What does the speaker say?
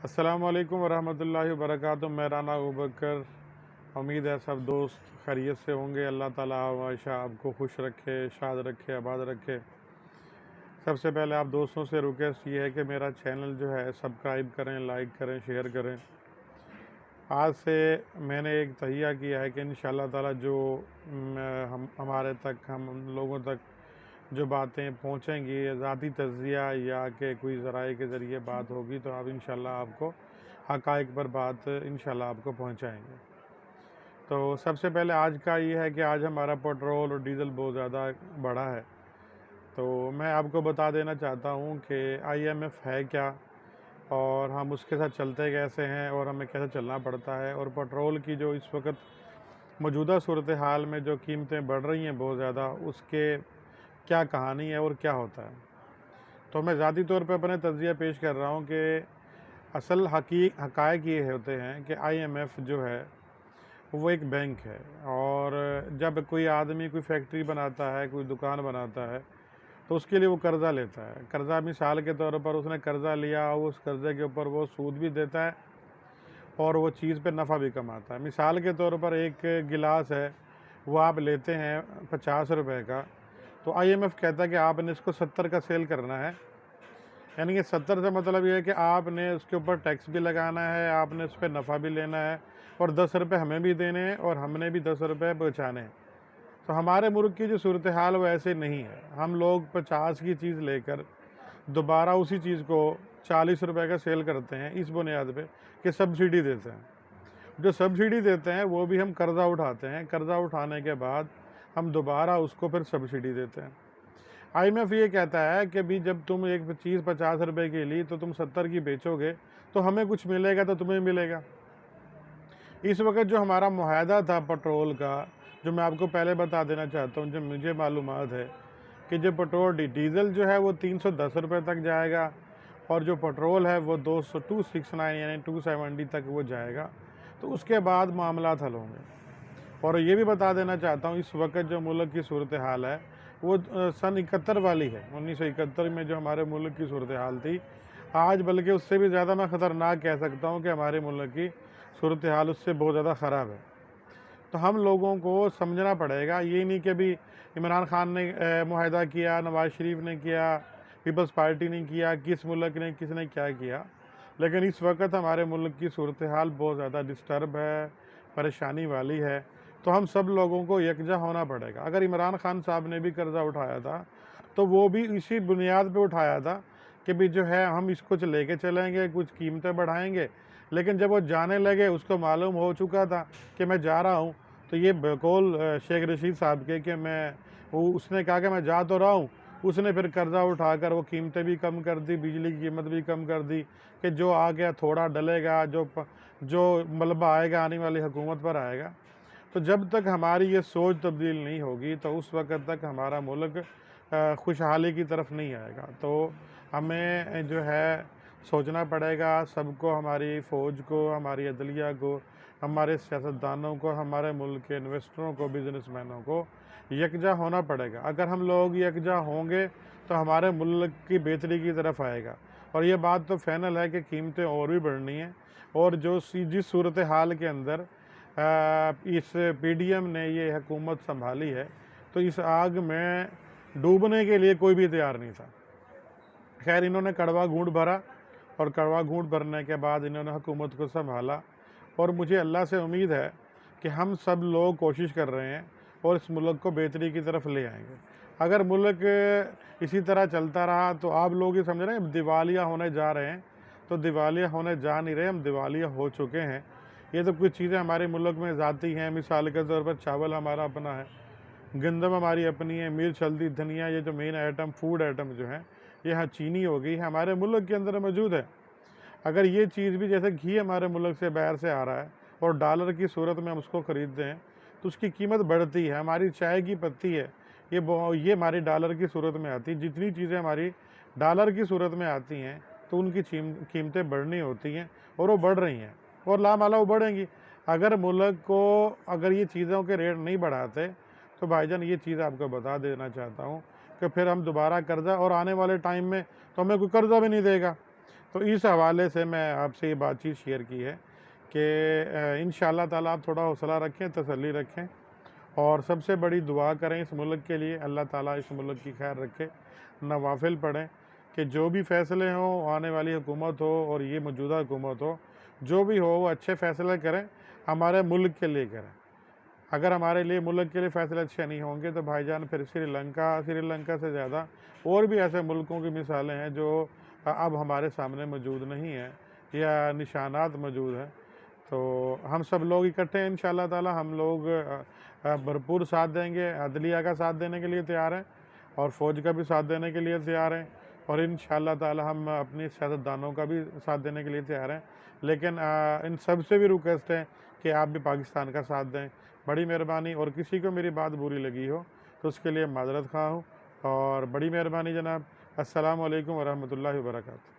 السلام علیکم ورحمۃ اللہ وبرکاتہ۔ میرا نام ابوبکر۔ امید ہے سب دوست خیریت سے ہوں گے۔ اللہ تعالیٰ ہمیشہ آپ کو خوش رکھے، شاد رکھے، آباد رکھے۔ سب سے پہلے آپ دوستوں سے ریکویسٹ یہ ہے کہ میرا چینل جو ہے سبسکرائب کریں، لائک کریں، شیئر کریں۔ آج سے میں نے ایک تہیہ کیا ہے کہ انشاءاللہ تعالیٰ جو ہمارے تک، ہم لوگوں تک جو باتیں پہنچیں گی، ذاتی تجزیہ یا کہ کوئی ذرائع کے ذریعے بات ہوگی، تو آپ انشاءاللہ آپ کو حقائق پر بات انشاءاللہ آپ کو پہنچائیں گے۔ تو سب سے پہلے آج کا یہ ہے کہ آج ہمارا پیٹرول اور ڈیزل بہت زیادہ بڑھا ہے۔ تو میں آپ کو بتا دینا چاہتا ہوں کہ IMF ہے کیا، اور ہم اس کے ساتھ چلتے کیسے ہیں، اور ہمیں کیسے چلنا پڑتا ہے، اور پیٹرول کی جو اس وقت موجودہ صورتحال میں جو قیمتیں بڑھ رہی ہیں بہت زیادہ، اس کے کیا کہانی ہے اور کیا ہوتا ہے۔ تو میں ذاتی طور پہ اپنے تجزیہ پیش کر رہا ہوں کہ اصل حقائق یہ ہوتے ہیں کہ IMF جو ہے وہ ایک بینک ہے، اور جب کوئی آدمی کوئی فیکٹری بناتا ہے، کوئی دکان بناتا ہے، تو اس کے لیے وہ قرضہ لیتا ہے۔ قرضہ مثال کے طور پر اس نے قرضہ لیا، اس قرضے کے اوپر وہ سود بھی دیتا ہے اور وہ چیز پہ نفع بھی کماتا ہے۔ مثال کے طور پر ایک گلاس ہے، وہ آپ لیتے ہیں 50 روپے کا، تو IMF کہتا ہے کہ آپ نے اس کو 70 کا سیل کرنا ہے۔ یعنی کہ 70 سے مطلب یہ ہے کہ آپ نے اس کے اوپر ٹیکس بھی لگانا ہے، آپ نے اس پہ نفع بھی لینا ہے، اور 10 روپے ہمیں بھی دینے ہیں، اور ہم نے بھی 10 روپے بچانے ہیں۔ تو ہمارے ملک کی جو صورتحال وہ ایسے نہیں ہے۔ ہم لوگ 50 کی چیز لے کر دوبارہ اسی چیز کو 40 روپے کا سیل کرتے ہیں، اس بنیاد پہ کہ سبسڈی دیتے ہیں۔ جو سبسڈی دیتے ہیں وہ بھی ہم قرضہ اٹھاتے ہیں، قرضہ اٹھانے کے بعد ہم دوبارہ اس کو پھر سبسڈی دیتے ہیں۔ IMF یہ کہتا ہے کہ بھی جب تم ایک چیز 50 روپے کی لی تو تم 70 کی بیچو گے تو ہمیں کچھ ملے گا تو تمہیں ملے گا۔ اس وقت جو ہمارا معاہدہ تھا پیٹرول کا، جو میں آپ کو پہلے بتا دینا چاہتا ہوں، جو مجھے معلومات ہے کہ جو پیٹرول ڈیزل جو ہے وہ 310 روپے تک جائے گا، اور جو پیٹرول ہے وہ 269 یعنی 270 تک وہ جائے گا۔ تو اس کے بعد معاملات حل ہوں گے۔ اور یہ بھی بتا دینا چاہتا ہوں، اس وقت جو ملک کی صورتحال ہے وہ سن 71 والی ہے۔ 1971 میں جو ہمارے ملک کی صورتحال تھی، آج بلکہ اس سے بھی زیادہ میں خطرناک کہہ سکتا ہوں کہ ہمارے ملک کی صورتحال اس سے بہت زیادہ خراب ہے۔ تو ہم لوگوں کو سمجھنا پڑے گا، یہ نہیں کہ بھی عمران خان نے معاہدہ کیا، نواز شریف نے کیا، پیپلز پارٹی نے کیا، کس ملک نے کس نے کیا کیا، لیکن اس وقت ہمارے ملک کی صورتحال بہت زیادہ ڈسٹرب ہے، پریشانی والی ہے۔ تو ہم سب لوگوں کو یکجا ہونا پڑے گا۔ اگر عمران خان صاحب نے بھی قرضہ اٹھایا تھا تو وہ بھی اسی بنیاد پہ اٹھایا تھا کہ بھی جو ہے ہم اس کو لے کے چلیں گے، کچھ قیمتیں بڑھائیں گے، لیکن جب وہ جانے لگے اس کو معلوم ہو چکا تھا کہ میں جا رہا ہوں، تو یہ بقول شیخ رشید صاحب کے کہ اس نے کہا کہ میں جا تو رہا ہوں، اس نے پھر قرضہ اٹھا کر وہ قیمتیں بھی کم کر دی، بجلی کی قیمت بھی کم کر دی کہ جو آ گیا تھوڑا ڈلے گا، جو ملبہ آئے گا آنے والی حکومت پر آئے گا۔ تو جب تک ہماری یہ سوچ تبدیل نہیں ہوگی تو اس وقت تک ہمارا ملک خوشحالی کی طرف نہیں آئے گا۔ تو ہمیں جو ہے سوچنا پڑے گا، سب کو، ہماری فوج کو، ہماری عدلیہ کو، ہمارے سیاستدانوں کو، ہمارے ملک کے انویسٹروں کو، بزنس مینوں کو یکجا ہونا پڑے گا۔ اگر ہم لوگ یکجا ہوں گے تو ہمارے ملک کی بہتری کی طرف آئے گا۔ اور یہ بات تو فائنل ہے کہ قیمتیں اور بھی بڑھنی ہیں، اور جس صورتحال کے اندر اس PDM نے یہ حکومت سنبھالی ہے، تو اس آگ میں ڈوبنے کے لیے کوئی بھی تیار نہیں تھا۔ خیر، انہوں نے کڑوا گھونٹ بھرا، اور کڑوا گھونٹ بھرنے کے بعد انہوں نے حکومت کو سنبھالا، اور مجھے اللہ سے امید ہے کہ ہم سب لوگ کوشش کر رہے ہیں اور اس ملک کو بہتری کی طرف لے آئیں گے۔ اگر ملک اسی طرح چلتا رہا تو آپ لوگ یہ سمجھ رہے ہیں دیوالیہ ہونے جا رہے ہیں، تو دیوالیہ ہونے جا نہیں رہے، ہم دیوالیہ ہو چکے ہیں۔ یہ تو کچھ چیزیں ہمارے ملک میں ذاتی ہیں، مثال کے طور پر چاول ہمارا اپنا ہے، گندم ہماری اپنی ہے، مرچ، ہلدی، دھنیا، یہ جو مین آئٹم، فوڈ آئٹم جو ہیں، یہ چینی ہو گئی، ہمارے ملک کے اندر موجود ہے۔ اگر یہ چیز بھی، جیسے گھی ہمارے ملک سے باہر سے آ رہا ہے اور ڈالر کی صورت میں ہم اس کو خریدتے ہیں تو اس کی قیمت بڑھتی ہے۔ ہماری چائے کی پتی ہے، یہ ہماری ڈالر کی صورت میں آتی ہے۔ جتنی چیزیں ہماری ڈالر کی صورت میں آتی ہیں تو ان کی قیمتیں بڑھنی ہوتی ہیں، اور وہ بڑھ رہی ہیں، اور لامحالہ وہ بڑھیں گی۔ اگر ملک کو اگر یہ چیزوں کے ریٹ نہیں بڑھاتے تو بھائی جان یہ چیز آپ کو بتا دینا چاہتا ہوں کہ پھر ہم دوبارہ قرضہ، اور آنے والے ٹائم میں تو ہمیں کوئی قرضہ بھی نہیں دے گا۔ تو اس حوالے سے میں آپ سے یہ بات چیت شیئر کی ہے کہ انشاءاللہ تعالیٰ آپ تھوڑا حوصلہ رکھیں، تسلی رکھیں، اور سب سے بڑی دعا کریں اس ملک کے لیے، اللہ تعالیٰ اس ملک کی خیر رکھے، نوافل پڑھیں کہ جو بھی فیصلے ہوں، آنے والی حکومت ہو اور یہ موجودہ حکومت ہو، جو بھی ہو وہ اچھے فیصلے کریں، ہمارے ملک کے لیے کریں۔ اگر ہمارے لیے ملک کے لیے فیصلے اچھے نہیں ہوں گے تو بھائی جان پھر سری لنکا سے زیادہ اور بھی ایسے ملکوں کی مثالیں ہیں جو اب ہمارے سامنے موجود نہیں ہیں یا نشانات موجود ہیں۔ تو ہم سب لوگ اکٹھے ہیں انشاءاللہ تعالی، ہم لوگ بھرپور ساتھ دیں گے، عدلیہ کا ساتھ دینے کے لیے تیار ہیں اور فوج کا بھی ساتھ دینے کے لیے تیار ہیں، اور انشاءاللہ تعالی ہم اپنی سیاستدانوں کا بھی ساتھ دینے کے لیے تیار ہیں۔ لیکن ان سب سے بھی ریکویسٹ ہے کہ آپ بھی پاکستان کا ساتھ دیں، بڑی مہربانی۔ اور کسی کو میری بات بری لگی ہو تو اس کے لیے معذرت خواہ ہوں، اور بڑی مہربانی جناب۔ السلام علیکم ورحمۃ اللہ وبرکاتہ۔